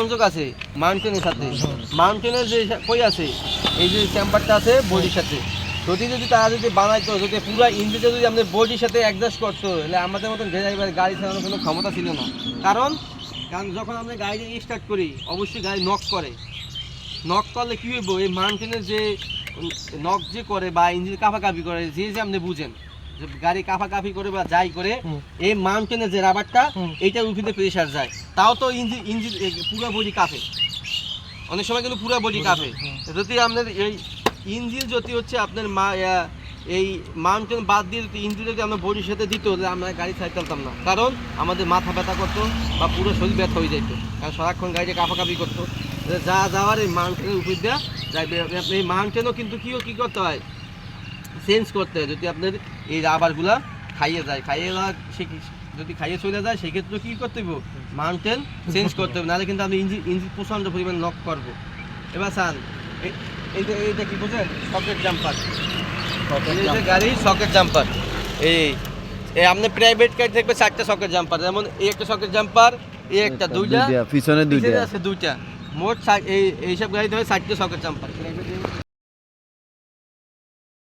সংযোগ আছে মাউন্টেনের সাথে, মাউন্টেনের যে কই আছে এই যে চেম্বারটা আছে বডির সাথে, যদি তারা যদি বানাইতো, যদি পুরো ইঞ্জিনটা যদি আমাদের বডির সাথে অ্যাডজাস্ট করতো, তাহলে আমাদের মতন ড্রাইভার গাড়ি চালানোর কোনো ক্ষমতা ছিল না। কারণ যখন আমরা গাড়ি স্টার্ট করি অবশ্যই গাড়ি নক করলে কী হইব, এই মাউন্টেনের যে নক যে করে বা ইঞ্জিন কাঁপাকাঁপি করে, যে আপনি বুঝেন যে গাড়ি কাঁপাকাঁপি করে বা যাই করে, এই মাউন্টেনের যে রাবারটা এইটার উপরে প্রেশার যায়, তাও তো ইঞ্জিন পুরো বডি কাঁপে, অনেক সময় কিন্তু পুরো বডি কাঁপে। যদি আপনার এই ইঞ্জিন যদি হচ্ছে আপনার এই মাউন্টেন বাদ দিয়ে যদি ইঞ্জিন যদি আমরা বডির সাথে দিত, তাহলে আমরা গাড়ি চালাতাম না, কারণ আমাদের মাথা ব্যথা করতো বা পুরো শরীর ব্যথা হয়ে যেত, কারণ সারাক্ষণ গাড়িটা কাঁপাকাঁপি করতো। যাওয়ার এই মাউন্টেনের উপর দেওয়া যাইবে। এই মাউন্টেনও কিন্তু কী করতে হয়, চেঞ্জ করতে হয়। যদি আপনার এই রাবারগুলা খাইয়ে যদি খাইয়ে চলে যায়, সেক্ষেত্রে কী করতে হবে, মাউন্টেন চেঞ্জ করতে হবে, নাহলে কিন্তু আমি ইঞ্জিন প্রচণ্ড পরিমাণ নক করবো। এবার স্যার এইটা কি বলছেন, সকেট জাম্পার, গাড়ি সকেট জাম্পার। এই আপনার প্রাইভেট গাড়ি দেখবে 4টা সকেট জাম্পার, যেমন এই একটা সকেট জাম্পার, এই একটা দুইটা, পিছনে দুইটা আছে দুইটা, মোট এইসব গাড়িতে হয় 4টে সকেট জাম্পার।